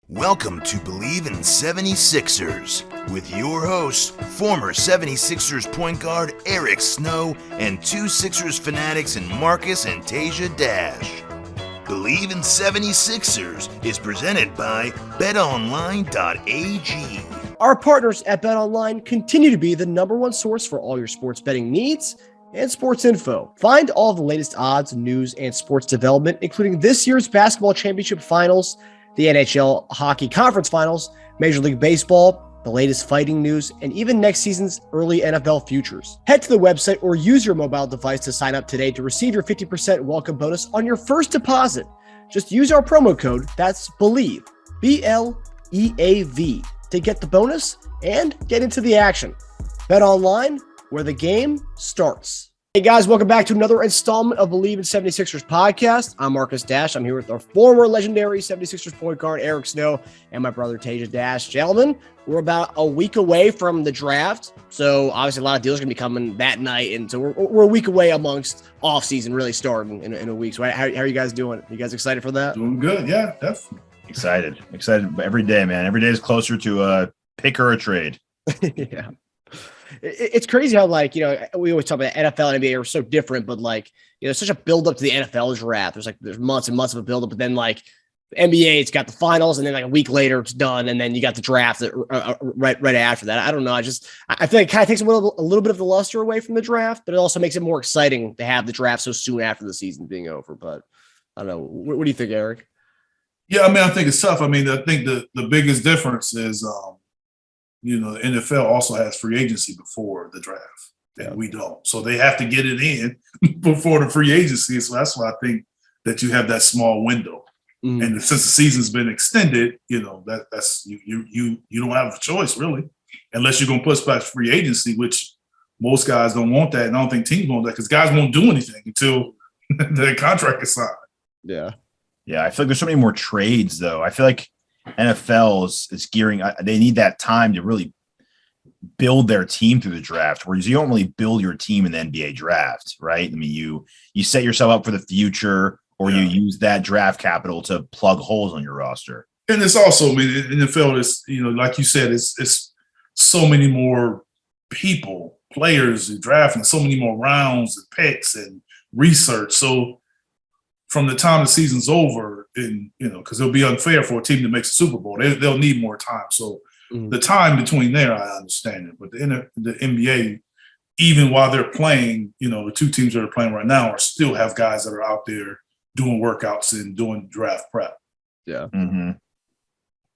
Welcome to Bleav In 76ers with your hosts, former 76ers point guard Eric Snow and two Sixers fanatics in Marcus and Teja Dash. Bleav In 76ers is presented by BetOnline.AG. Our partners at BetOnline continue to be the number one source for all your sports betting needs and sports info. Find all the latest odds, news, and sports development, including this year's basketball championship finals, the NHL Hockey Conference Finals, Major League Baseball, the latest fighting news, and even next season's early NFL futures. Head to the website or use your mobile device to sign up today to receive your 50% welcome bonus on your first deposit. Just use our promo code, that's Bleav, B-L-E-A-V, to get the bonus and get into the action. Bet online, where the game starts. Hey guys, welcome back to another installment of Bleav In 76ers podcast. I'm Marcus Dash. I'm here with our former legendary 76ers point guard, Eric Snow, and my brother, Teja Dash. Gentlemen, we're about a week away from the draft. So obviously a lot of deals are going to be coming that night. And so we're a week away amongst offseason really starting in a week. So how are you guys doing? You guys excited for that? Doing good. Yeah, definitely. Excited every day, man. Every day is closer to a pick or a trade. Yeah. It's crazy how, like, you know, we always talk about NFL and NBA are so different, but like, you know, it's such a build up to the NFL draft. There's months and months of a build up, but then like NBA, it's got the finals, and then like a week later it's done, and then you got the draft right after that. I don't know. I feel like it kind of takes a little bit of the luster away from the draft, but it also makes it more exciting to have the draft so soon after the season being over. But I don't know. What do you think, Eric? Yeah, I mean, I think it's tough. I mean, I think the biggest difference is, you know, the NFL also has free agency before the draft, and we don't. So they have to get it in before the free agency. So that's why I think that you have that small window. Mm-hmm. And since the season's been extended, you know, that's you don't have a choice really, unless you're going to push back free agency, which most guys don't want that, and I don't think teams want that because guys won't do anything until the contract is signed. Yeah. Yeah, I feel like there's so many more trades, though. I feel like NFL is gearing – they need that time to really build their team through the draft, whereas you don't really build your team in the NBA draft, right? I mean, you set yourself up for the future, or you use that draft capital to plug holes on your roster. And it's also – I mean, NFL is, you know, like you said, it's so many more people, players drafting, so many more rounds and picks and research. So – from the time the season's over, and you know, because it'll be unfair for a team that makes the Super Bowl, they'll need more time. So the time between there, I understand it. But the NBA, even while they're playing, you know, the two teams that are playing right now are still have guys that are out there doing workouts and doing draft prep. Yeah. Mm-hmm.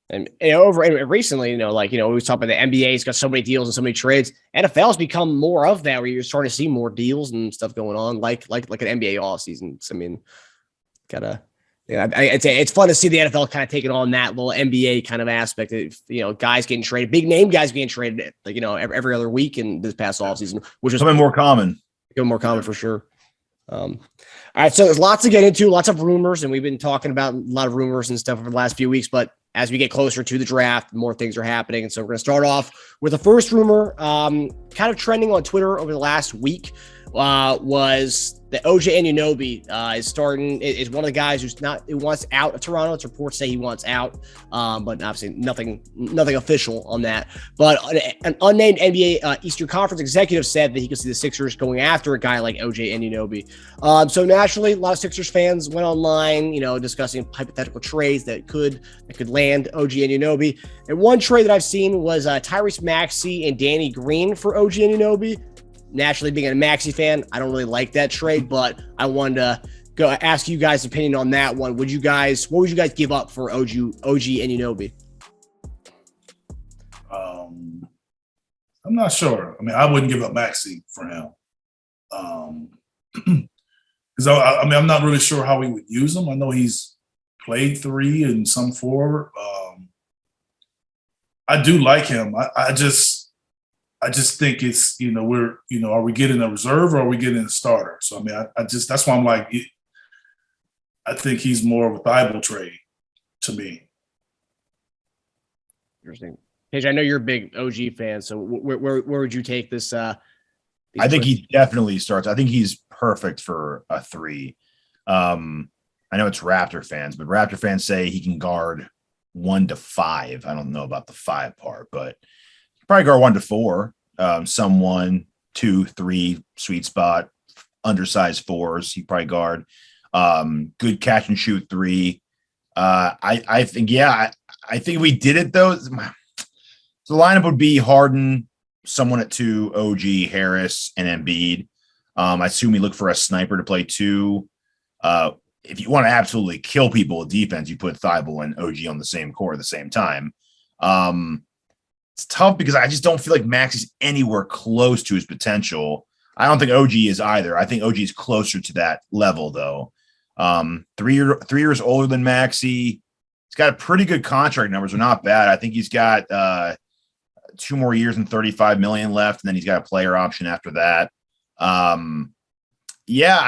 And over recently, you know, like, you know, we was talking about the NBA's got so many deals and so many trades. NFL's become more of that, where you're starting to see more deals and stuff going on, like an NBA offseason. So, I mean, it's fun to see the NFL kind of taking on that little NBA kind of aspect of, you know, guys getting traded, big name guys being traded, like, you know, every other week in this past offseason, which is becoming more common. For sure. All right, so there's lots to get into, lots of rumors, and we've been talking about a lot of rumors and stuff over the last few weeks, but as we get closer to the draft, more things are happening. And so we're going to start off with the first rumor, kind of trending on Twitter over the last week, was that OG Anunoby is one of the guys who wants out of Toronto. It's reports say he wants out, but obviously nothing official on that. But an unnamed NBA Eastern Conference executive said that he could see the Sixers going after a guy like OG Anunoby. So naturally, a lot of Sixers fans went online, you know, discussing hypothetical trades that could land OG Anunoby. And one trade that I've seen was Tyrese Maxey and Danny Green for OG Anunoby. Naturally, being a Maxey fan, I don't really like that trade, but I wanted to go ask you guys' opinion on that one. What would you guys give up for OG Anunoby? I'm not sure. I mean, I wouldn't give up Maxey for him. Because I'm not really sure how we would use him. I know he's played 3 and some 4. I do like him. I just think it's, you know, are we getting a reserve or are we getting a starter? So, I mean, that's why I'm like, I think he's more of a viable trade to me. Interesting. Paige, I know you're a big OG fan, so where would you take this? I think he definitely starts. I think he's perfect for a 3. I know it's Raptor fans, but Raptor fans say he can guard 1 to 5. I don't know about the 5 part, but probably guard 1 to 4. Some 1, 2, 3 sweet spot, undersized 4s. He probably guard. Good catch and shoot 3. I think, I think if we did it though, the lineup would be Harden, someone at 2, OG, Harris, and Embiid. I assume we look for a sniper to play 2. If you want to absolutely kill people with defense, you put Thibault and OG on the same court at the same time. It's tough because I just don't feel like Maxey's anywhere close to his potential. I don't think OG is either. I think OG is closer to that level, though. 3 years older than Maxey. He's got a pretty good contract numbers. Are not bad. I think he's got 2 more years and $35 million left, and then he's got a player option after that. I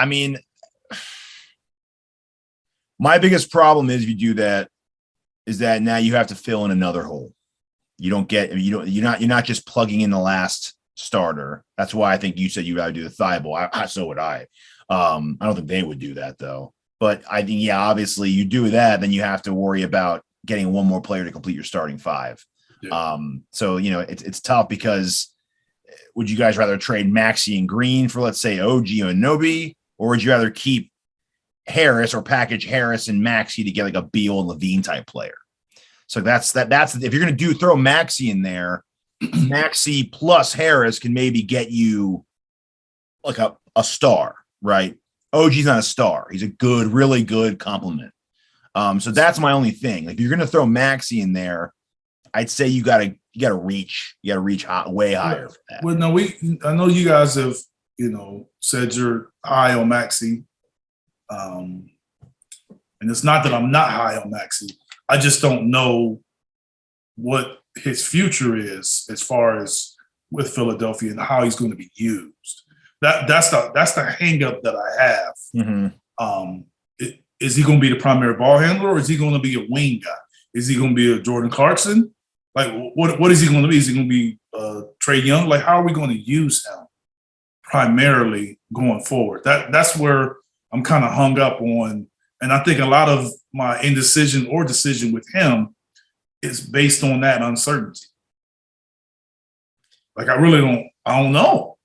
mean, my biggest problem is if you do that is that now you have to fill in another hole. You're not just plugging in the last starter. That's why I think you said you got to do the Thibault. So would I. I don't think they would do that though. But I think, obviously you do that, then you have to worry about getting one more player to complete your starting 5. Yeah. It's tough because would you guys rather trade Maxey and Green for, let's say, OG Anunoby, or would you rather keep Harris or package Harris and Maxey to get like a Beal and Levine type player? So that's if you're going to throw Maxey in there, Maxey plus Harris can maybe get you like a star, right? OG's not a star. He's a really good compliment. So that's my only thing. Like, if you're going to throw Maxey in there, I'd say you got to reach way higher for that. Well, no, I know you guys have, said you're high on Maxey. And it's not that I'm not high on Maxey. I just don't know what his future is as far as with Philadelphia and how he's going to be used. That's the hang up that I have. Mm-hmm. Is he going to be the primary ball handler, or is he going to be a wing guy? Is he going to be a Jordan Clarkson? Like, what is he going to be? Is he going to be Trae Young? Like, how are we going to use him primarily going forward? That's where I'm kind of hung up on. And I think a lot of my indecision or decision with him is based on that uncertainty. Like, I don't know.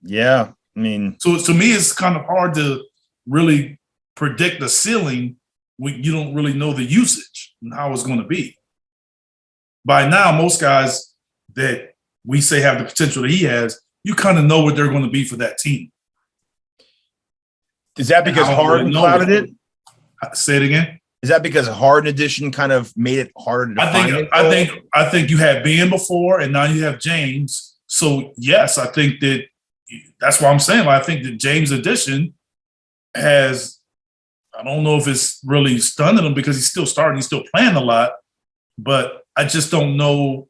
Yeah. I mean, so to me, it's kind of hard to really predict the ceiling when you don't really know the usage and how it's going to be. By now, most guys that we say have the potential that he has, you kind of know what they're going to be for that team. Is that because Harden clouded it? Say it again. Is that because Harden edition kind of made it harder to define? I think you had Ben before, and now you have James. So yes, I think that's why I'm saying. I think that James edition has. I don't know if it's really stunning him because he's still starting, he's still playing a lot, but I just don't know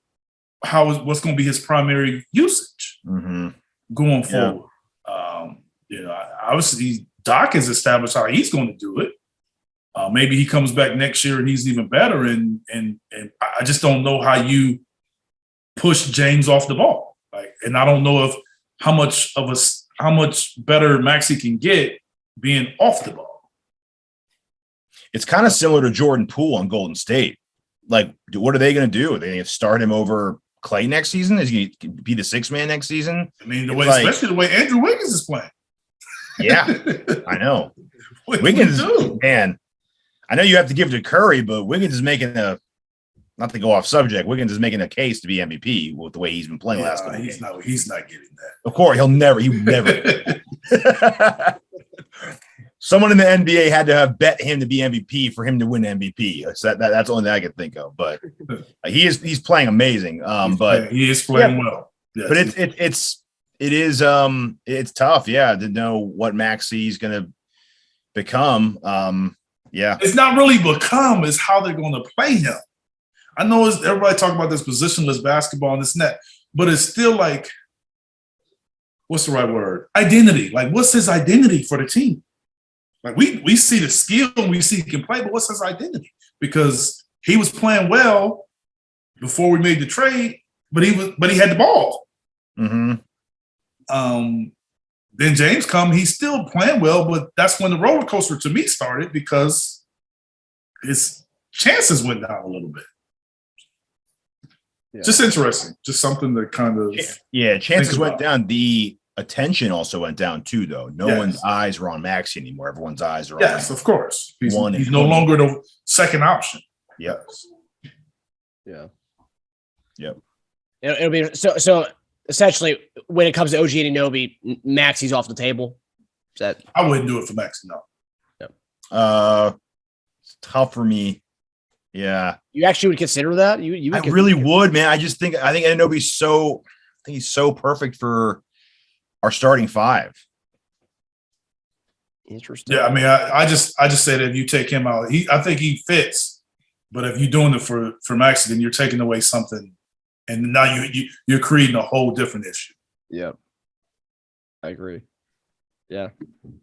what's going to be his primary usage going forward. Obviously Doc has established how he's going to do it. Maybe he comes back next year and he's even better. And I just don't know how you push James off the ball. And I don't know how much better Maxey can get being off the ball. It's kind of similar to Jordan Poole on Golden State. Like, what are they going to do? Are they going to start him over Clay next season? Is he going to be the 6th man next season? I mean, especially the way Andrew Wiggins is playing. Yeah, I know. Wiggins, man, I know you have to give it to Curry, but Wiggins is making not to go off subject, Wiggins is making a case to be MVP with the way he's been playing last couple games. He's not getting that. Of course, he never. Someone in the NBA had to have bet him to be MVP for him to win MVP. So that's the only thing I can think of. But he's playing amazing. He is playing well. Yes. But it's tough, to know what Maxey's going to become. It's not really become; it's how they're going to play him. I know everybody talking about this positionless basketball and this and that, but it's still like, what's the right word? Identity. Like, what's his identity for the team? Like, we see the skill and we see he can play, but what's his identity? Because he was playing well before we made the trade, but he had the ball. Mm-hmm. Then James he's still playing well, but that's when the roller coaster to me started because his chances went down a little bit. Just interesting. Just something to kind of chances went down. The attention also went down too, though. No one's eyes were on Maxey anymore. Everyone's eyes are on of course. He's no 20. longer the second option. Yep. Yeah. Yep. It'll be so essentially when it comes to OG Anunoby, Maxey's off the table. Is that I wouldn't do it for Maxey, no. Yep. It's tough for me. Yeah. You actually would consider that? You would really would, man. I think Anunoby's he's so perfect for our starting five. Interesting. Yeah, I mean, I just say that if you take him out, I think he fits. But if you're doing it for Maxey, then you're taking away something, and now you're creating a whole different issue. Yeah, I agree. Yeah.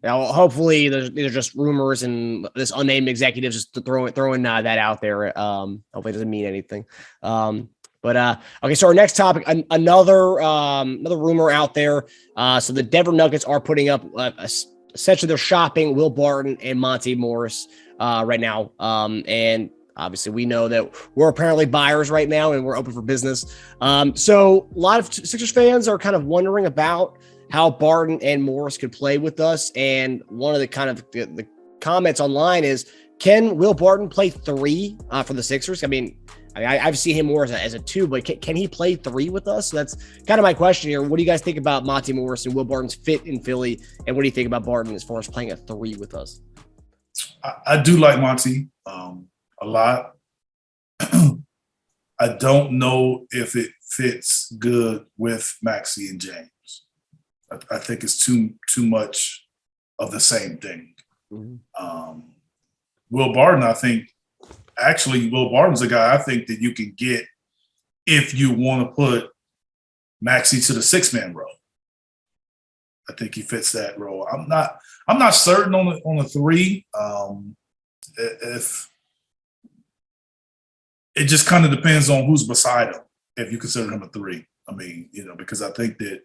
Now, hopefully, there's just rumors and this unnamed executive just throwing that out there. Hopefully, it doesn't mean anything. But okay, so our next topic, another rumor out there. So the Denver Nuggets are putting up essentially they're shopping Will Barton and Monte Morris right now. And obviously we know that we're apparently buyers right now and we're open for business. So a lot of Sixers fans are kind of wondering about how Barton and Morris could play with us. And one of the kind of the comments online is, can Will Barton play 3 for the Sixers? I mean, I've seen him more as a 2, but can he play 3 with us? So that's kind of my question here. What do you guys think about Monte Morris and Will Barton's fit in Philly? And what do you think about Barton as far as playing a 3 with us? I do like Monte a lot. I don't know if it fits good with Maxey and James. I think it's too much of the same thing. Mm-hmm. Will Barton, I think, actually, Will Barton's a guy I think that you can get if you want to put Maxey to the 6-man role. I think he fits that role. I'm not certain on the 3. If it just kind of depends on who's beside him. If you consider him a 3, I mean, because I think that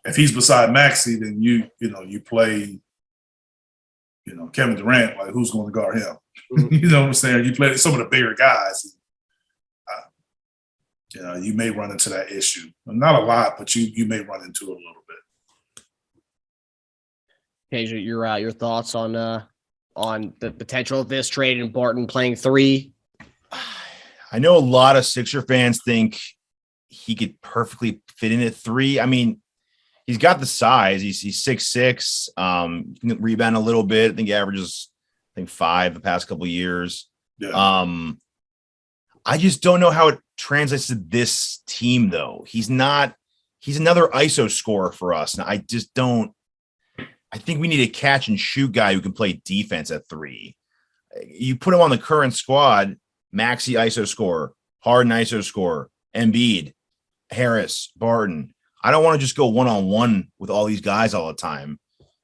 if he's beside Maxey, then you play, Kevin Durant. Like, who's going to guard him? Mm-hmm. You know what I'm saying? You play some of the bigger guys. You may run into that issue. Not a lot, but you may run into it a little bit. Teja, your thoughts on the potential of this trade and Barton playing 3? I know a lot of Sixer fans think he could perfectly fit in at 3. I mean, he's got the size. He's 6'6". He can rebound a little bit. I think he averages 5 the past couple of years. Yeah. I just don't know how it translates to this team, though. He's another ISO scorer for us. Now, I think we need a catch and shoot guy who can play defense at 3. You put him on the current squad, Maxey ISO scorer, Harden ISO scorer, Embiid, Harris, Barton. I don't want to just go one-on-one with all these guys all the time.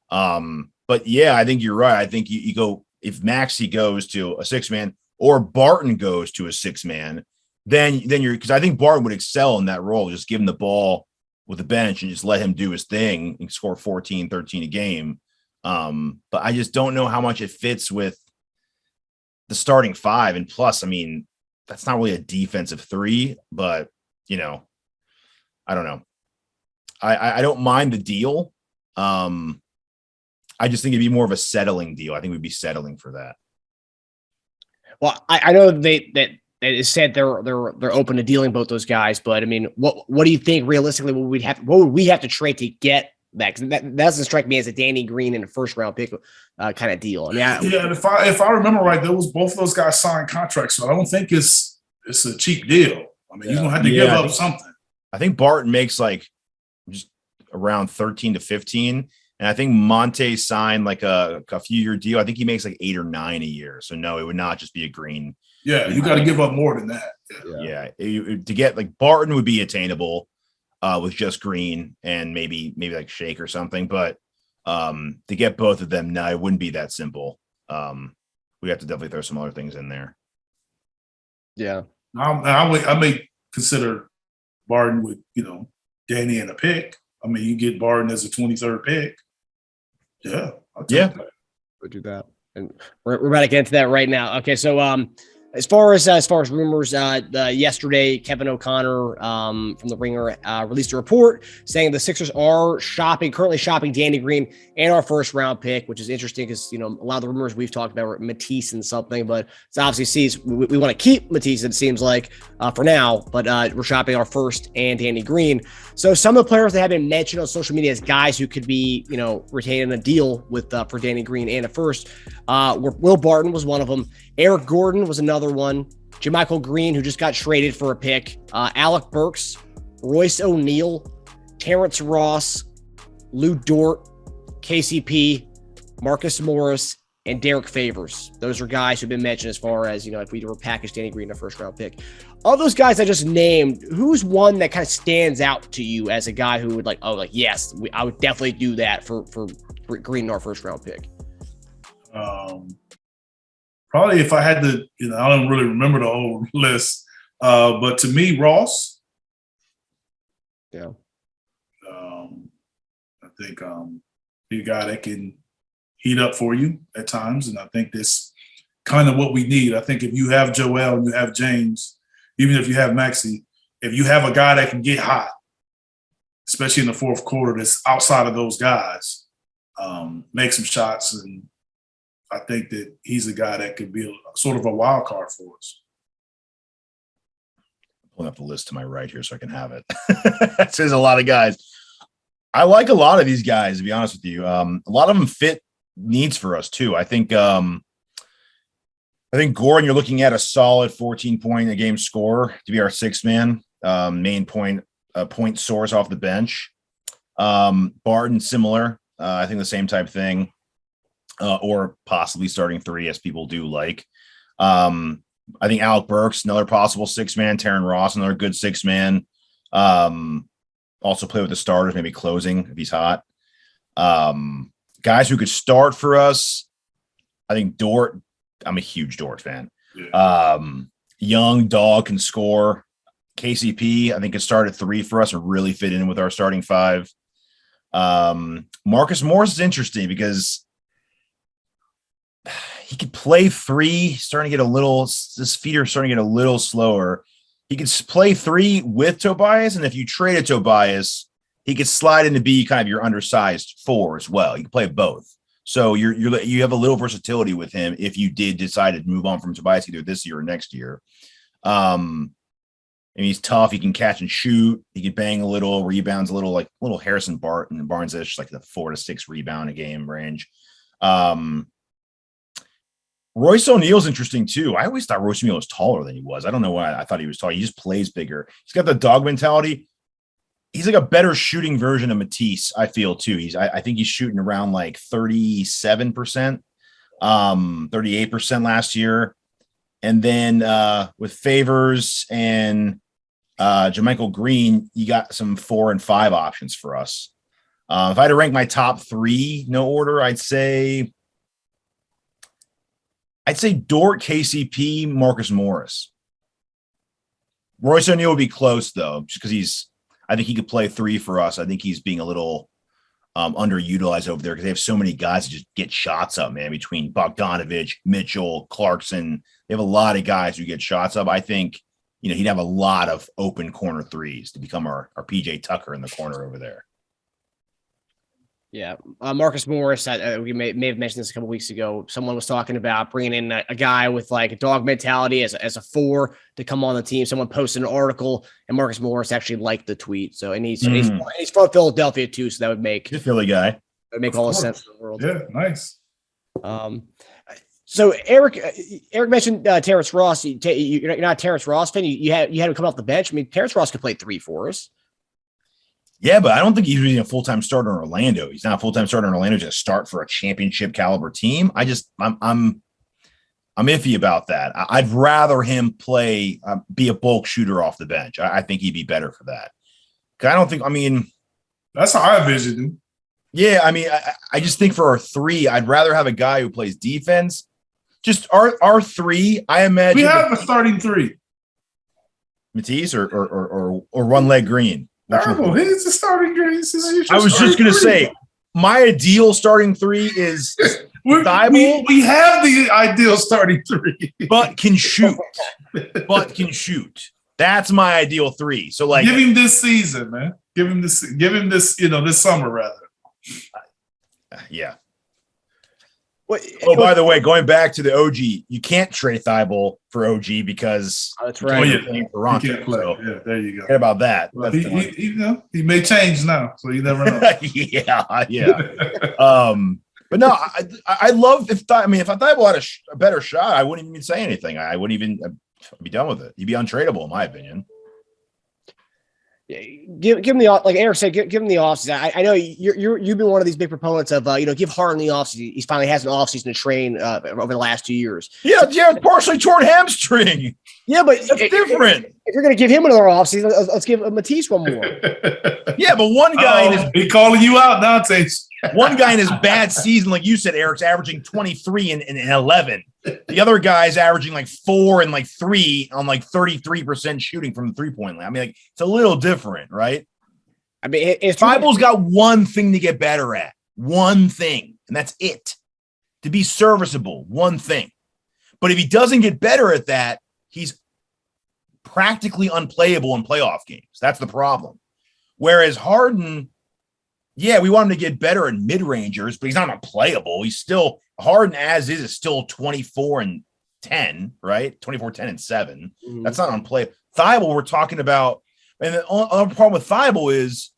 But yeah, I think you're right. I think you go, if Maxey goes to a 6-man or Barton goes to a 6-man, then you're, because I think Barton would excel in that role. Just give him the ball with the bench and just let him do his thing and score 14, 13 a game. But I just don't know how much it fits with the starting 5. And plus, I mean, that's not really a defensive 3, but I don't know. I don't mind the deal. I just think it'd be more of a settling deal. I think we'd be settling for that. Well, I know that it said they're open to dealing both those guys, but I mean, what do you think realistically? What would we have to trade to get that? Because that doesn't strike me as a Danny Green and a 1st-round pick kind of deal. I mean, if I remember right, both of those guys signed contracts, so I don't think it's a cheap deal. I mean, you're gonna have to give up something. I think Barton makes just around 13 to 15. And I think Monte signed a few-year deal. I think he makes 8 or 9 a year. So no, it would not just be a Green. Yeah, you got to give up more than that. Yeah. To get Barton would be attainable with just Green and maybe Shake or something. But to get both of them, no, it wouldn't be that simple. We have to definitely throw some other things in there. Yeah, I may consider Barton with Danny and a pick. I mean, you get Barton as a 23rd pick. Yeah. We'll do that. And we're about to get into that right now. Okay. So As far as rumors, yesterday Kevin O'Connor from the Ringer released a report saying the Sixers are currently shopping Danny Green and our first round pick, which is interesting because a lot of the rumors we've talked about were Matisse and something, but it's obviously we want to keep Matisse. It seems like for now, but we're shopping our first and Danny Green. So some of the players that have been mentioned on social media as guys who could be retaining a deal with for Danny Green and a first, Will Barton was one of them. Eric Gordon was another one. JaMychal Green, who just got traded for a pick. Alec Burks, Royce O'Neal, Terrence Ross, Lou Dort, KCP, Marcus Morris, and Derek Favors. Those are guys who've been mentioned as far as, if we were to package Danny Green in a first round pick. Of those guys I just named, who's one that kind of stands out to you as a guy who would yes, I would definitely do that for Green in our first round pick? Probably if I had to, I don't really remember the whole list, but to me, Ross. Yeah. I think he's a guy that can heat up for you at times, and I think that's kind of what we need. I think if you have Joel and you have James, even if you have Maxey, if you have a guy that can get hot, especially in the fourth quarter, that's outside of those guys, make some shots, and I think that he's a guy that could be sort of a wild card for us. Pulling up the list to my right here so I can have it. It says a lot of guys. I like a lot of these guys, to be honest with you. A lot of them fit needs for us too. I think Gordon, you're looking at a solid 14-point a game scorer to be our sixth man, main point source off the bench. Barton, similar. I think the same type thing. Or possibly starting three, as people do like. I think Alec Burks, another possible six-man. Terrence Ross, another good six-man. Also play with the starters, maybe closing if he's hot. Guys who could start for us, I think Dort. I'm a huge Dort fan. Yeah. Young dog can score. KCP, I think, could start at three for us and really fit in with our starting five. Marcus Morris is interesting because he could play three, his feet are starting to get a little slower. He could play three with Tobias, and if you traded Tobias, he could slide into be kind of your undersized four as well. You can play both. So you have a little versatility with him if you did decide to move on from Tobias either this year or next year. And he's tough. He can catch and shoot. He can bang a little, rebounds a little, like little Harrison Barton and Barnes-ish, like the 4 to 6 rebound a game range. Royce O'Neal's interesting too. I always thought Royce O'Neal was taller than he was. I don't know why I thought he was tall. He just plays bigger. He's got the dog mentality. He's like a better shooting version of Matisse, I feel too. I think he's shooting around like 37%, 38% last year. And then with Favors and JaMychal Green, you got some 4 and 5 options for us. If I had to rank my top 3, no order, I'd say Dort, KCP, Marcus Morris. Royce O'Neal would be close though, just because I think he could play 3 for us. I think he's being a little underutilized over there because they have so many guys to just get shots up, man, between Bogdanovich, Mitchell, Clarkson. They have a lot of guys who get shots up. I think, he'd have a lot of open corner threes to become our PJ Tucker in the corner over there. Yeah. Marcus Morris, we may have mentioned this a couple weeks ago. Someone was talking about bringing in a guy with like a dog mentality as a 4 to come on the team. Someone posted an article and Marcus Morris actually liked the tweet. So, and he's from Philadelphia too. So that would make a Philly guy. That would make all the sense in the world. Yeah. Nice. So Eric mentioned Terrence Ross. You're not a Terrence Ross fan. You had him come off the bench. I mean, Terrence Ross could play 3 for us. Yeah, but I don't think he's really a full-time starter in Orlando. He's not a full-time starter in Orlando to start for a championship caliber team. I'm iffy about that. I'd rather him be a bulk shooter off the bench. I think he'd be better for that. That's how I envision him. Yeah, I just think for our 3, I'd rather have a guy who plays defense. Just our 3, I imagine. We have a starting 3. Matisse or one-leg Green. No, he's the starting Green. I was just going to say, my ideal starting 3 is we have the ideal starting three, but can shoot. That's my ideal three. So like, give him this season, man. Give him this. This summer rather. Yeah. Oh, by the way, going back to the OG, you can't trade Thibault for OG because that's right. He can't play. So yeah, there you go. Forget about that. Well, he may change now, so you never know. yeah. But no, I love if Thibault had a better shot, I wouldn't even say anything. I wouldn't even be done with it. He'd be untradeable, in my opinion. Give him the, like Eric said, give him the offseason. I know you've been one of these big proponents of give Harden the offseason. He finally has an offseason to train over the last 2 years. Yeah, partially torn hamstring. Yeah, but that's different. If you're going to give him another offseason, let's give Matisse one more. Yeah, but one guy he calling you out now, Tate. One guy in his bad season, like you said, Eric's averaging 23 and 11. The other guy's averaging like 4 and like 3 on like 33% shooting from the 3-point line. I mean, like it's a little different, right? I mean, Thibault's got one thing to get better at, one thing, and that's it. To be serviceable, one thing. But if he doesn't get better at that, he's practically unplayable in playoff games. That's the problem. Whereas Harden, yeah, we want him to get better in mid-rangers, but he's not unplayable. He's still Harden as is still 24 and 10, right? 24, 10, and 7. Mm-hmm. That's not unplayable. Thibault, we're talking about, and the other problem with Thibault is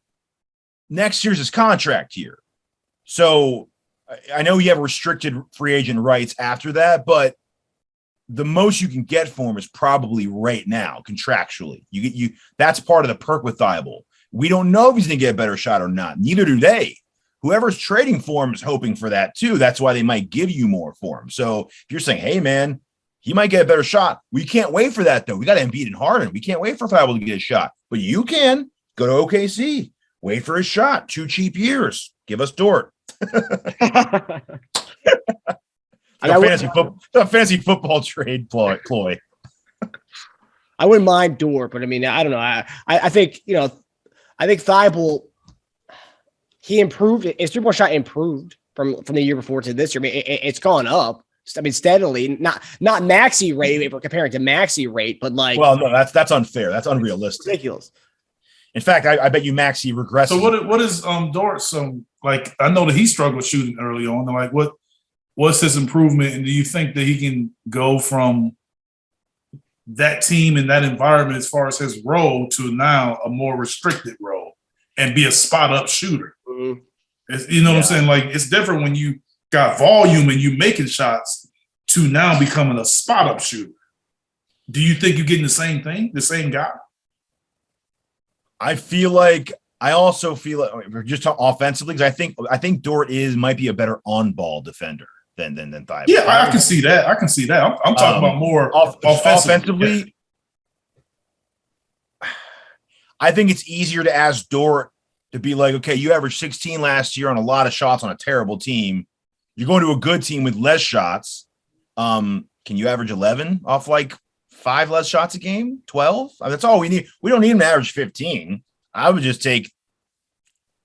next year's his contract year. So I know you have restricted free agent rights after that, but the most you can get for him is probably right now, contractually. You that's part of the perk with Thibault. We don't know if he's going to get a better shot or not. Neither do they. Whoever's trading for him is hoping for that too. That's why they might give you more for him. So if you're saying, hey, man, he might get a better shot. We can't wait for that, though. We got Embiid and Harden. We can't wait for Thibault to get a shot. But you can go to OKC. Wait for his shot. 2 cheap years. Give us Dort. Fantasy football trade ploy. I wouldn't mind Dort, but I mean, I don't know. I think, I think Thibault, he improved. His 3-point shot improved from the year before to this year. I mean, it's gone up. I mean, steadily. Not Maxey rate if we're comparing to Maxey rate, but like. Well, no, that's unfair. That's unrealistic. Ridiculous. In fact, I bet you Maxey regresses. So what is Dort? Like, I know that he struggled shooting early on. Like, what's his improvement? And do you think that he can go from that team in that environment as far as his role to now a more restricted role and be a spot up shooter? Mm-hmm. You know what I'm saying? Like, it's different when you got volume and you making shots to now becoming a spot up shooter. Do you think you're getting the same thing, the same guy? I also feel like we're just talking offensively, because I think Dort might be a better on ball defender than Thibault. Yeah, I can see that. I'm talking about more offensively. I think it's easier to ask Dort to be like, okay, you averaged 16 last year on a lot of shots on a terrible team. You're going to a good team with less shots. Can you average 11 off like 5 less shots a game? 12? That's all we need. We don't need him to average 15. I would just take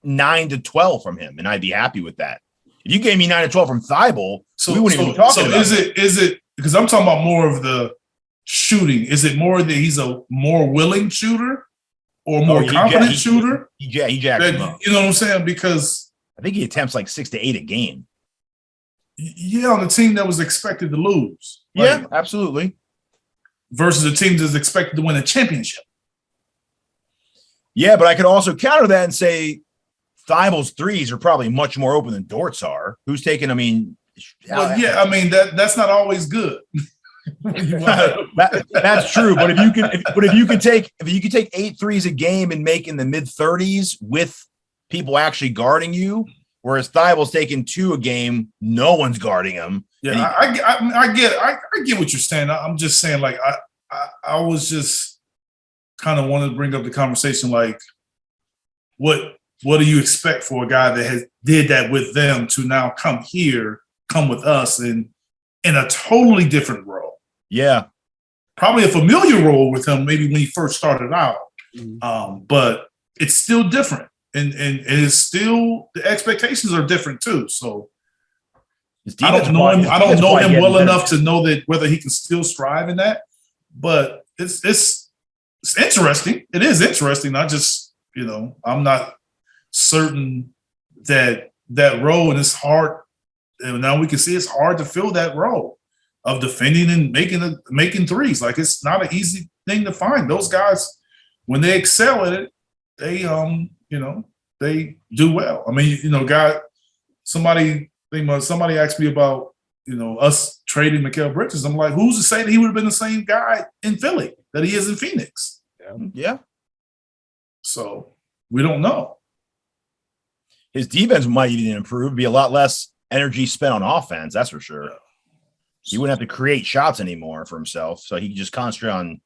9 to 12 from him, and I'd be happy with that. If you gave me 9 to 12 from Thibault, we wouldn't even talk about it. Is it because I'm talking about more of the shooting? Is it more that he's a more willing shooter or more confident shooter? He jacks him up. You know what I'm saying? Because I think he attempts like 6 to 8 a game. Yeah, on a team that was expected to lose. Yeah, absolutely. Versus a team that's expected to win a championship. Yeah, but I could also counter that and say Thibault's threes are probably much more open than Dort's are. Who's taking? I mean, that's not always good. That's true. But if you could take 8 threes a game and make in the mid-30s with people actually guarding you, whereas Thibault's taking 2 a game, no one's guarding him. Yeah, I get what you're saying. I'm just saying, like, I was just kind of wanted to bring up the conversation, like, what do you expect for a guy that did that with them to now come with us in a totally different role? Yeah. Probably a familiar role with him maybe when he first started out. Mm-hmm. But it's still different. And it's still, the expectations are different too. So, I don't know him. I don't know him well enough to know that whether he can still strive in that. But it's interesting. It is interesting. I just, I'm not certain that role, and it's hard. And now we can see it's hard to fill that role of defending and making threes. Like, it's not an easy thing to find. Those guys, when they excel at it, they they do well. I mean, somebody asked me about, us trading Mikal Bridges. I'm like, who's to say that he would have been the same guy in Philly that he is in Phoenix? Yeah. So we don't know. His defense might even improve, be a lot less energy spent on offense. That's for sure. He wouldn't have to create shots anymore for himself. So he could just concentrate on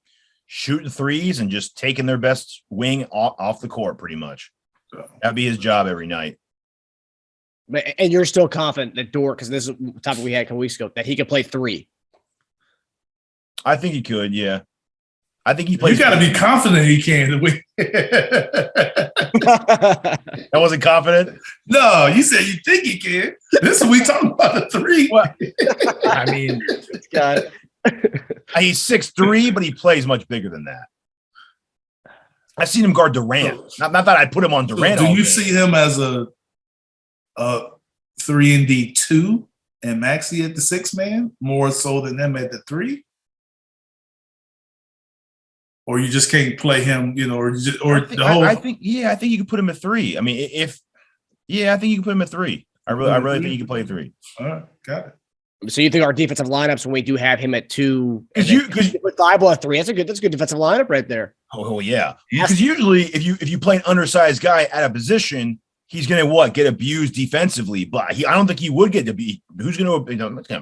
shooting threes and just taking their best wing off the court pretty much. That'd be his job every night. And you're still confident that Dort, because this is the topic we had a couple weeks ago, that he could play 3. I think he could, yeah. I think he plays. You got to be confident he can. I wasn't confident. No, you said you think he can. This is we talking about a 3. What? I mean, he's 6'3", but he plays much bigger than that. I've seen him guard Durant. Not that I put him on Durant. Do you see him as a 3-and-D 2 and Maxey at the 6 man more so than them at the 3? Or you just can't play him, I think you can put him at 3. I mean, I think you can put him at 3. I really think you can play 3. All right, got it. So you think our defensive lineups, when we do have him at 2, because you put Thibault at 3, that's a good defensive lineup right there. Oh yeah. Because usually if you play an undersized guy at a position, he's gonna get abused defensively. But I don't think he would get to be. Who's gonna?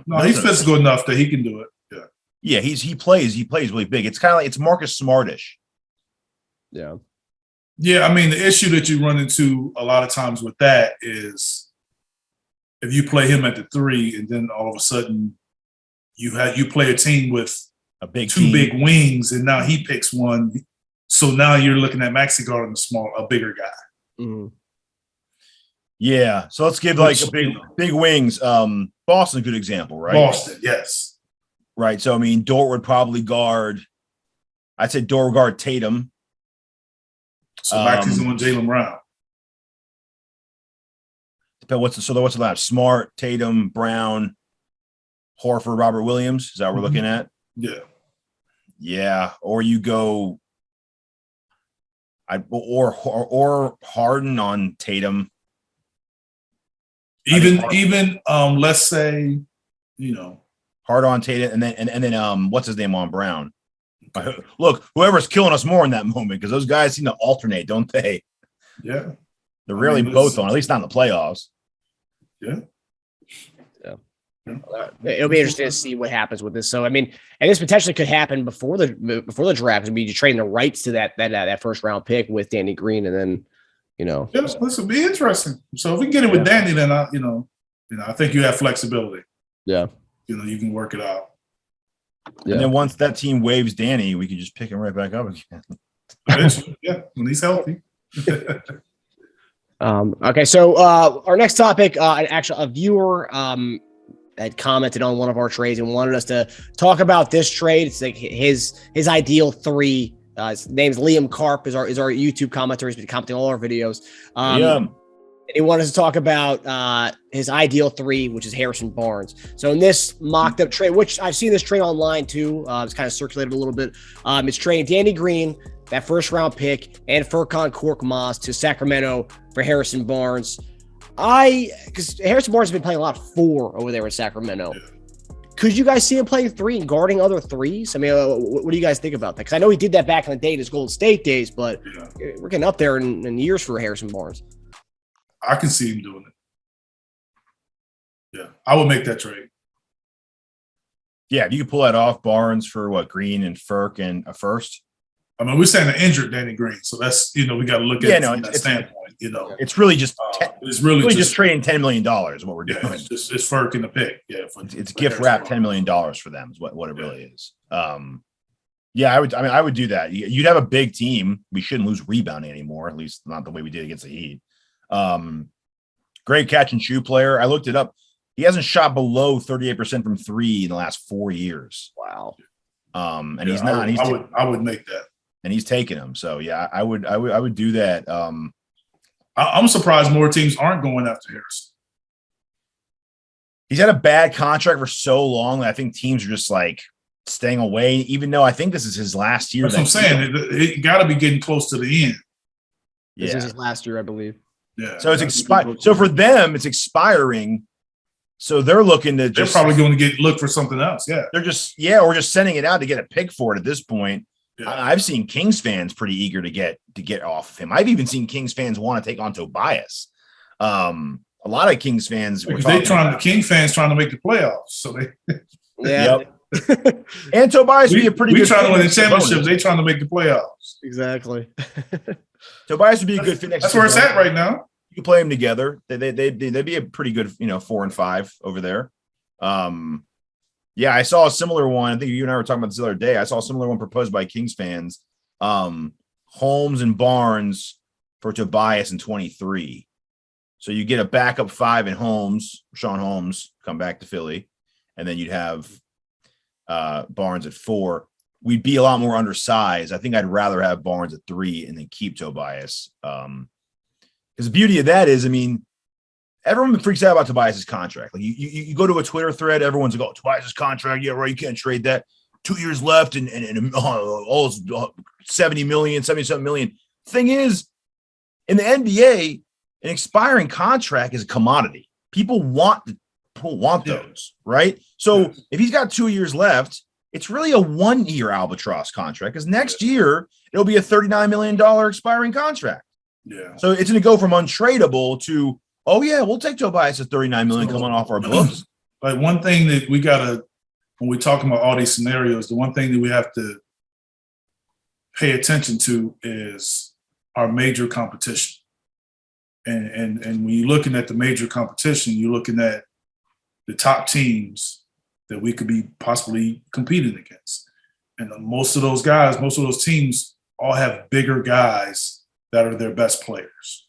No, he's physical enough that he can do it. Yeah. Yeah, he plays really big. It's kind of like it's Marcus Smartish. Yeah. Yeah, I mean, the issue that you run into a lot of times with that is if you play him at the 3 and then all of a sudden you play a team with two big wings and now he picks one. So now you're looking at Maxey guarding a bigger guy. Mm-hmm. Yeah. So let's give big wings. Boston's a good example, right? Boston, yes. Right. So I mean, Dort would probably guard. I'd say Dort would guard Tatum. So Maxey's on Jaylen Brown. What's the lineup? Smart, Tatum, Brown, Horford, Robert Williams. Is that what we're looking at? Yeah. Yeah. Or you go. Or Harden on Tatum. Even let's say, Harden on Tatum and then what's his name on Brown? Look, whoever's killing us more in that moment, because those guys seem to alternate, don't they? Yeah. They're really both on, at least not in the playoffs. Yeah. It'll be interesting to see what happens with this. So, I mean, and this potentially could happen before the draft. It'd be trading the rights to that first round pick with Danny Green, and then, Yeah, this will be interesting. So if we can get it with Danny, then I think you have flexibility. Yeah. You can work it out. Yeah. And then once that team waives Danny, we can just pick him right back up again. Yeah, when he's healthy. Okay, so our next topic, actually, a viewer had commented on one of our trades and wanted us to talk about this trade. It's like his ideal 3. His name's Liam Carp, is our YouTube commentator. He's been commenting all our videos. He wanted us to talk about his ideal 3, which is Harrison Barnes. So in this mocked up trade, which I've seen this trade online too, it's kind of circulated a little bit. It's trading Danny Green, that first round pick, and Furk Korkmaz to Sacramento for Harrison Barnes. Because Harrison Barnes has been playing a lot of 4 over there in Sacramento. Could you guys see him playing 3 and guarding other 3s? I mean, what do you guys think about that? Because I know he did that back in the day in his Golden State days, but we're getting up there in years for Harrison Barnes. I can see him doing it. Yeah, I would make that trade. Yeah, if you could pull that off, Barnes for Green and Furk and a first. I mean, we're saying an injured Danny Green, so that's we got to look at it from that standpoint. It's really just it's really just trading $10 million. What we're doing, it's Furk in the pick. Yeah, it's gift wrap $10 million for them is what it really is. Yeah, I would do that. You'd have a big team. We shouldn't lose rebounding anymore, at least not the way we did against the Heat. Great catch and shoot player. I looked it up. He hasn't shot below 38% from three in the last 4 years. Wow. And Yeah, he's not. I would make that. And he's taking them. So yeah, I would do that. I'm surprised more teams aren't going after Harrison. He's had a bad contract for so long that I think teams are just like staying away, even though I think this is his last year. That's what I'm saying. It got to be getting close to the end. This is his last year, I believe. Yeah. So it's expired. So for them, it's expiring. So they're looking to they're probably going to look for something else. Yeah. They're just or just sending it out to get a pick for it at this point. Yeah. I've seen Kings fans pretty eager to get off of him. I've even seen Kings fans want to take on Tobias. A lot of Kings fans were King fans trying to make the playoffs. So they and Tobias would be a pretty good. We trying to win the championships. They trying to make the playoffs. Exactly. Tobias would be a good fit next. That's where it's at right now. You can play them together. They'd be a pretty good, 4 and 5 over there. Yeah, I saw a similar one. I think you and I were talking about this the other day. I saw a similar one proposed by Kings fans. Holmes and Barnes for Tobias in 23. So you get a backup 5 in Holmes, Sean Holmes, come back to Philly, and then you'd have Barnes at 4. We'd be a lot more undersized. I think I'd rather have Barnes at 3 and then keep Tobias. Because the beauty of that is, everyone freaks out about Tobias's contract. Like you go to a Twitter thread, everyone's like, "Oh, Tobias's contract, yeah, right. You can't trade that. 2 years left, and all 70 million, 77 million." Thing is, in the NBA, an expiring contract is a commodity. People want those, right? So if he's got 2 years left, it's really a 1 year albatross contract because next year it'll be a $39 million expiring contract. Yeah. So it's going to go from untradeable to, oh yeah, we'll take Tobias at $39 million coming off our books. Like one thing that we gotta, when we're talking about all these scenarios, the one thing that we have to pay attention to is our major competition. And when you're looking at the major competition, you're looking at the top teams that we could be possibly competing against. And most of those teams all have bigger guys that are their best players.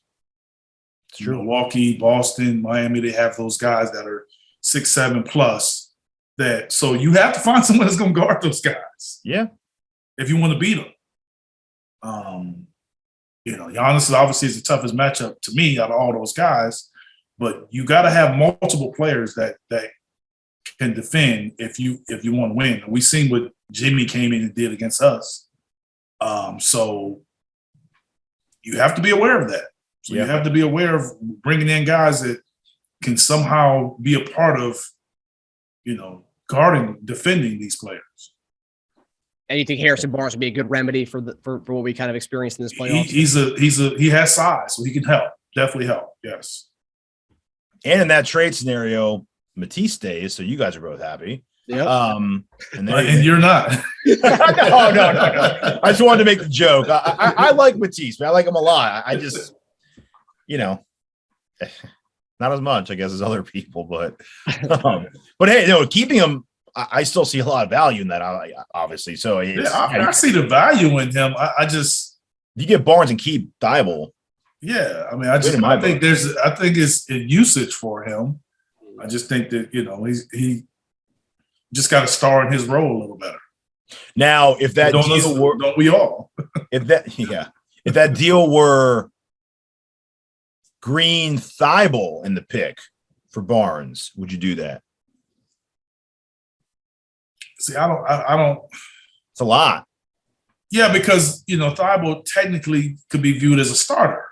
It's true. Milwaukee, Boston, Miami, they have those guys that are 6'7" plus. So you have to find someone that's going to guard those guys. Yeah. If you want to beat them. Giannis obviously is the toughest matchup to me out of all those guys, but you got to have multiple players that can defend if you want to win. We've seen what Jimmy came in and did against us. So you have to be aware of that. So you have to be aware of bringing in guys that can somehow be a part of, defending these players. And you think Harrison Barnes would be a good remedy for what we kind of experienced in this playoffs? He has size, so he can help. Definitely help. Yes. And in that trade scenario, Matisse stays, so you guys are both happy. Yeah. And you're not. No. I just wanted to make the joke. I like Matisse, man. I like him a lot. I just, not as much, I guess, as other people, but hey, keeping him. I still see a lot of value in that, obviously. So I see the value in him. I just you get Barnes and keep Thibault. Yeah, I think it's a usage for him. I just think that he just got to star in his role a little better. Now, if that deal were, don't we all? if that deal were Green Thibault in the pick for Barnes, would you do that? See, I don't. It's a lot. Yeah, because Thibault technically could be viewed as a starter.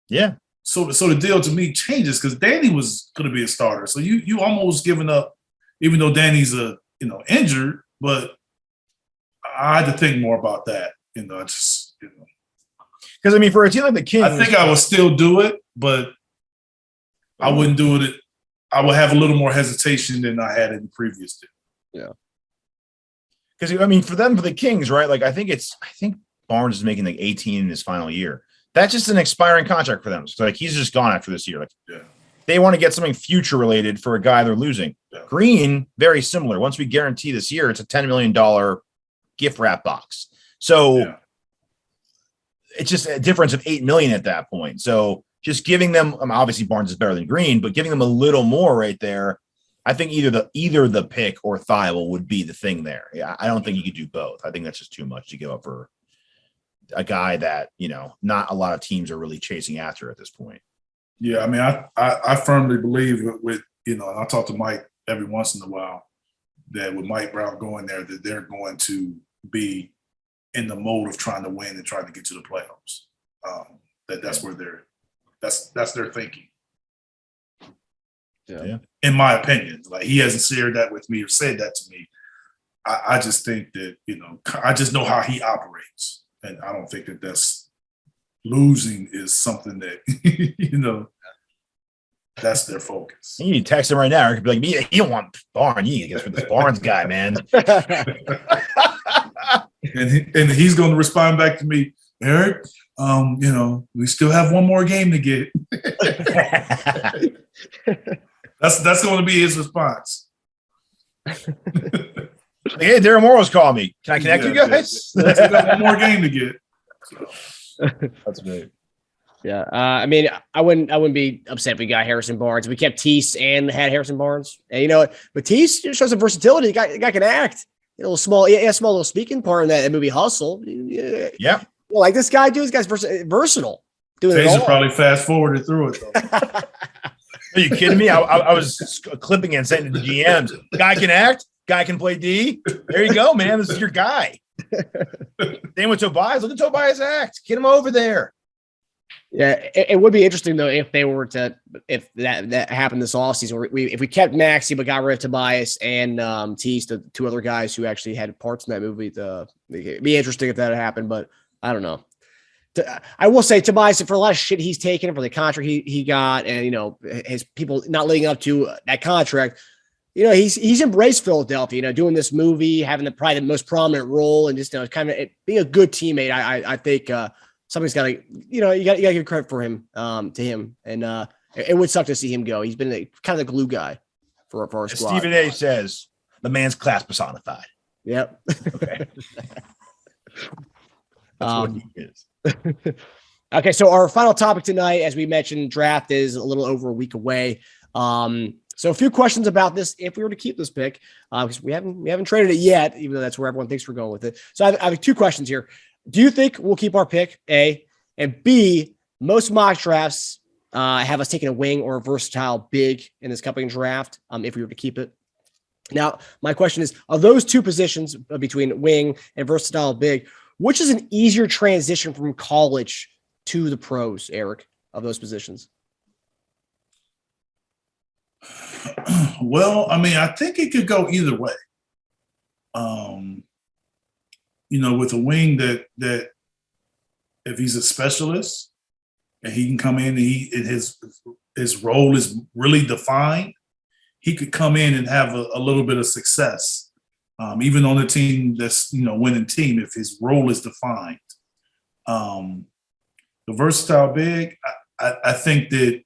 Yeah. So the deal to me changes because Danny was going to be a starter. So you almost giving up, even though Danny's injured. But I had to think more about that. Because for a team like the Kings, I think I would still do it, but I wouldn't do it. I would have a little more hesitation than I had in the previous deal. Yeah. Because for the Kings, right? Like I think Barnes is making like 18 in his final year. That's just an expiring contract for them. So he's just gone after this year. They want to get something future related for a guy they're losing. Yeah. Green, very similar. Once we guarantee this year, it's a $10 million gift wrap box. So it's just a difference of $8 million at that point. So just giving them, obviously Barnes is better than Green, but giving them a little more right there I think either the pick or Thibault would be the thing there. Yeah, I don't think you could do both. I think that's just too much to give up for a guy that, not a lot of teams are really chasing after at this point. Yeah, I mean, I firmly believe with and I talk to Mike every once in a while, that with Mike Brown going there, that they're going to be in the mode of trying to win and trying to get to the playoffs. That's where that's their thinking. Yeah. In my opinion, like he hasn't shared that with me or said that to me. I just think that, I just know how he operates. And I don't think that's losing is something that, that's their focus. You need to text him right now. Or could be like, you don't want Barn. You need to get with this Barnes guy, man. and he's going to respond back to me, Eric, we still have one more game to get. That's going to be his response. Hey, Darren Morrow's calling me. Can I connect you guys? We still got one more game to get. So. That's great. Yeah, I mean, I wouldn't be upset if we got Harrison Barnes. We kept Tease and had Harrison Barnes, and but Tease shows some versatility. The guy can act. A little small little speaking part in that movie Hustle. Yeah, like this guy, dude. This guy's versatile. Doing Teja it all. probably fast forwarded through it though. Are you kidding me? I was clipping and saying to the GMs, guy can act, guy can play D. There you go, man. This is your guy. Same with Tobias. Look at Tobias act. Get him over there. Yeah, it would be interesting though if that happened this offseason. If we kept Maxey but got rid of Tobias and Tease, the two other guys who actually had parts in that movie. It'd be interesting if that happened, but I don't know. I will say Tobias, for a lot of shit he's taken for the contract he got, and his people not living up to that contract. He's embraced Philadelphia. Doing this movie, having probably the most prominent role, and just kind of being a good teammate. I think. Somebody's got to, you got to give credit for him, to him. And it would suck to see him go. He's been kind of the glue guy for our squad. Stephen A says the man's class personified. Yep. Okay. That's what he is. Okay. So our final topic tonight, as we mentioned, draft is a little over a week away. So a few questions about this, if we were to keep this pick, because we haven't traded it yet, even though that's where everyone thinks we're going with it. So I have two questions here. Do you think we'll keep our pick, A? And B, most mock drafts have us taking a wing or a versatile big in this coming draft, if we were to keep it. Now, my question is, of those two positions between wing and versatile big, which is an easier transition from college to the pros, Eric, of those positions? Well, I mean, I think it could go either way. With a wing that if he's a specialist and he can come in and his role is really defined, he could come in and have a little bit of success, even on a team that's winning team if his role is defined. The versatile big, I think that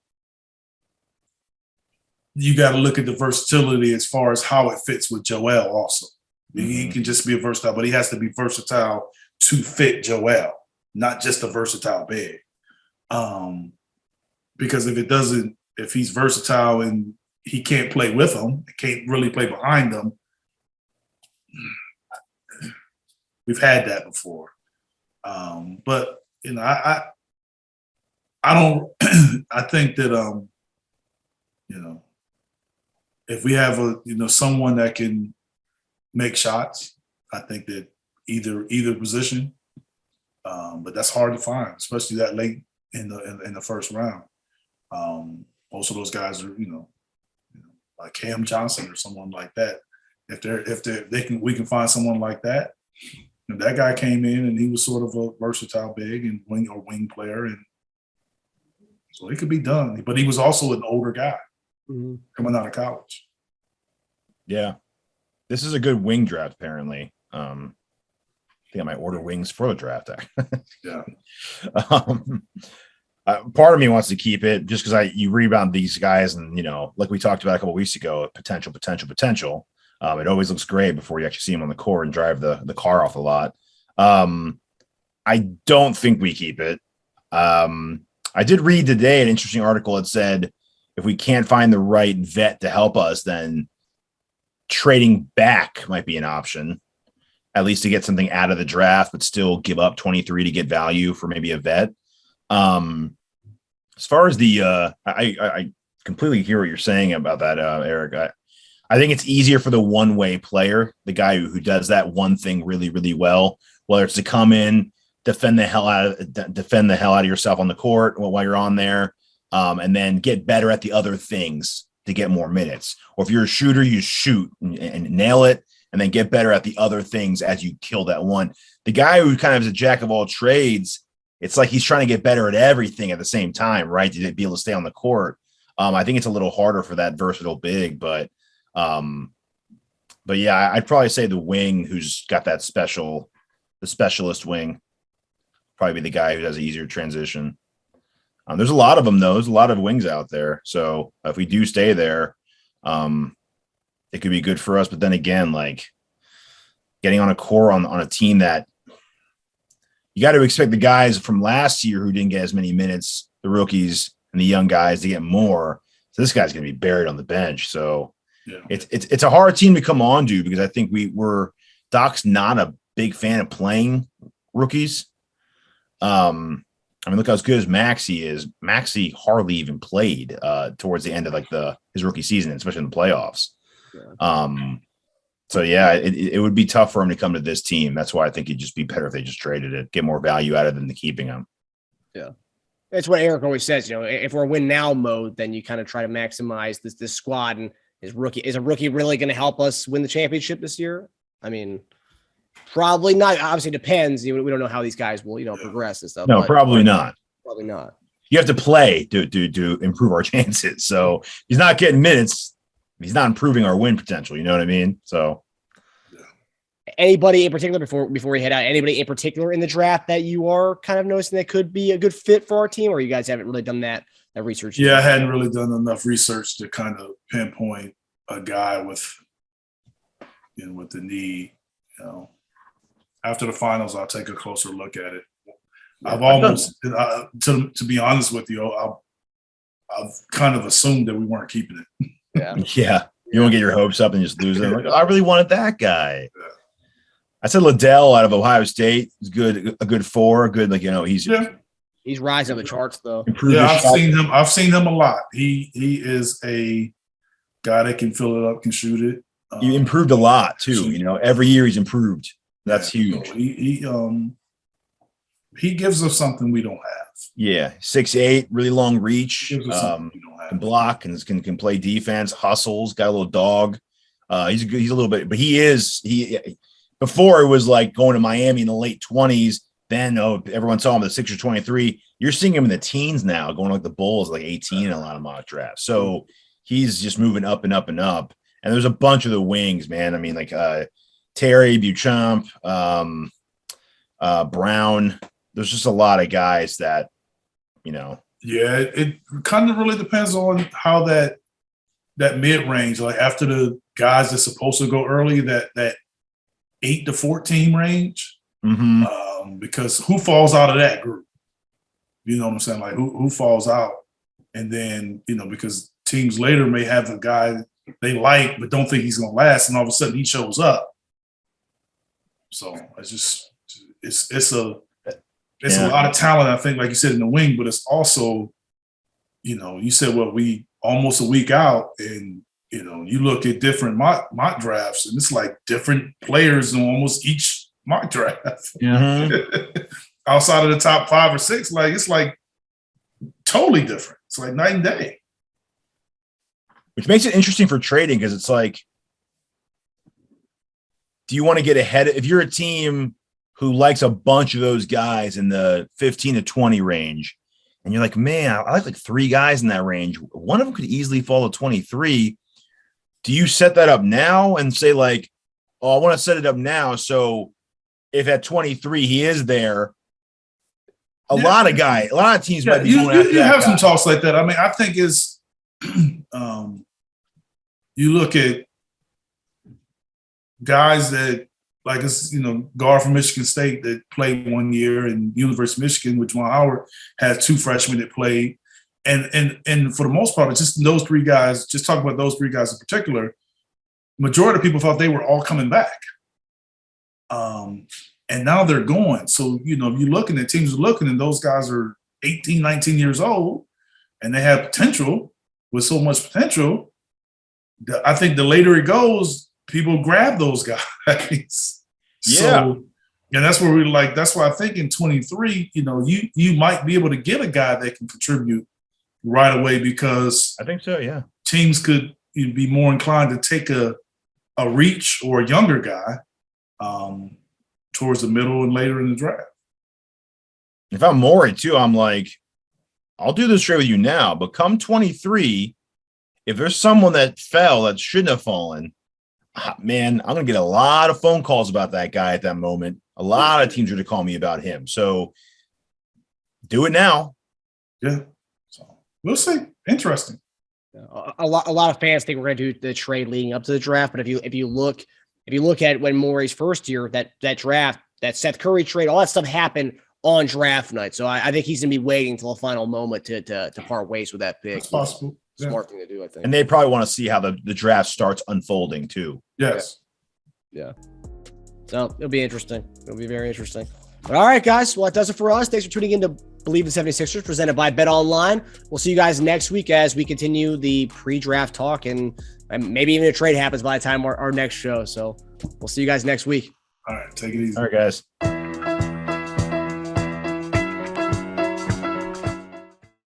you got to look at the versatility as far as how it fits with Joel also. He can just be a versatile, but he has to be versatile to fit Joel, not just a versatile big. Because if he's versatile and he can't play with him, can't really play behind them, we've had that before. But I don't. I think that if we have someone that can make shots, I think that either position, but that's hard to find, especially that late in the first round. Most of those guys are like Cam Johnson or someone like that. If we can find someone like that. And that guy came in and he was sort of a versatile big and wing player, and so it could be done. But he was also an older guy coming out of college. Yeah. This is a good wing draft, apparently. I think I might order wings for the draft. Yeah. Part of me wants to keep it just because you rebound these guys, and like we talked about a couple of weeks ago, potential. It always looks great before you actually see him on the court and drive the car off a lot. I don't think we keep it. I did read today an interesting article that said if we can't find the right vet to help us, then trading back might be an option, at least to get something out of the draft, but still give up 23 to get value for maybe a vet. As far as the, I completely hear what you're saying about that, Eric. I think it's easier for the one-way player, the guy who does that one thing really, really well, whether it's to come in, defend the hell out of yourself on the court while you're on there, and then get better at the other things to get more minutes. Or if you're a shooter, you shoot and nail it, and then get better at the other things as you kill that one. The guy who kind of is a jack of all trades, it's like he's trying to get better at everything at the same time, right? To be able to stay on the court. I think it's a little harder for that versatile big, but yeah, I'd probably say the wing who's got that the specialist wing, probably be the guy who has an easier transition. There's a lot of them though. There's a lot of wings out there. So if we do stay there, it could be good for us. But then again, like getting on a core on a team that you got to expect the guys from last year who didn't get as many minutes, the rookies and the young guys, to get more. So this guy's going to be buried on the bench. So yeah, it's a hard team to come on to, because I think Doc's not a big fan of playing rookies. I mean, look how as good as Maxey is. Maxey hardly even played towards the end of like his rookie season, especially in the playoffs. Yeah. So yeah, it would be tough for him to come to this team. That's why I think it'd just be better if they just traded it, get more value out of them than keeping him. Yeah. That's what Eric always says. If we're win now mode, then you kind of try to maximize this squad. And is a rookie really going to help us win the championship this year? I mean, probably not. Obviously, it depends. We don't know how these guys will, progress and stuff. No, probably not. Probably not. You have to play to improve our chances. So he's not getting minutes. He's not improving our win potential. You know what I mean? So, anybody in particular before we head out? Anybody in particular in the draft that you are kind of noticing that could be a good fit for our team, or you guys haven't really done that research? Yeah, I hadn't really done enough research to kind of pinpoint a guy with the need. After the finals, I'll take a closer look at it. I've almost, to be honest with you, I've kind of assumed that we weren't keeping it. Yeah. You won't get your hopes up and just lose it. Like, I really wanted that guy. Yeah. I said Liddell out of Ohio State is good, a good 4, good, he's rising up the charts though. Yeah, I've seen him a lot. He is a guy that can fill it up, can shoot it. He improved a lot too. Every year he's improved. That's huge. So he gives us something we don't have. Yeah, 6'8", really long reach. Can block and can play defense. Hustles, got a little dog. He's a little bit, but he before it was like going to Miami in the late 20s. Then everyone saw him at the Sixers 23. You're seeing him in the teens now, going like the Bulls, like 18 in a lot of mock drafts. So he's just moving up and up and up. And there's a bunch of the wings, man. I mean, like Terry, Beauchamp, Brown. There's just a lot of guys that, Yeah, it kind of really depends on how that mid-range, like after the guys that's supposed to go early, that 8 to 14 range. Mm-hmm. Because who falls out of that group? You know what I'm saying? Like who falls out? And then, because teams later may have a guy they like but don't think he's going to last, and all of a sudden he shows up. So it's a lot of talent, I think, like you said, in the wing, but it's also, you said, well, we almost a week out, and you look at different mock drafts, and it's like different players in almost each mock draft. Mm-hmm. Outside of the top 5 or 6, like it's like totally different. It's like night and day. Which makes it interesting for trading, because it's like, do you want to get ahead? If you're a team who likes a bunch of those guys in the 15 to 20 range, and you're like, man, I like 3 guys in that range. One of them could easily fall to 23. Do you set that up now and say like, oh, I want to set it up now, so if at 23 he is there, a lot of teams might be going after that. You have guy. some talks like that. I mean, I think it's you look at guys that, like, it's, guard from Michigan State that played 1 year, and University of Michigan, which Juwan Howard has 2 freshmen that played, and for the most part, it's just those three guys. Just talk about those three guys in particular. Majority of people thought they were all coming back, and now they're going. So you're looking at teams are looking, and those guys are 18, 19 years old, and they have potential. With so much potential, I think the later it goes, people grab those guys. Yeah. So, and that's where that's why I think in 23, you might be able to get a guy that can contribute right away, because I think so, yeah. Teams could be more inclined to take a reach or a younger guy towards the middle and later in the draft. If I'm Morey too, I'm like, I'll do this trade with you now, but come 23, if there's someone that fell that shouldn't have fallen, man, I'm going to get a lot of phone calls about that guy at that moment. A lot of teams are going to call me about him. So do it now. Yeah. So we'll see. Interesting. A lot of fans think we're going to do the trade leading up to the draft, but if you look at when Morey's first year, that draft, that Seth Curry trade, all that stuff happened on draft night. So I think he's going to be waiting until the final moment to part ways with that pick. That's possible. Smart thing to do, I think. And they probably want to see how the draft starts unfolding too. Yes. Yeah. So it'll be interesting. It'll be very interesting. But all right, guys. Well, that does it for us. Thanks for tuning in to Bleav in 76ers, presented by BetOnline. We'll see you guys next week as we continue the pre-draft talk, and maybe even a trade happens by the time our next show. So we'll see you guys next week. All right. Take it easy. All right, guys.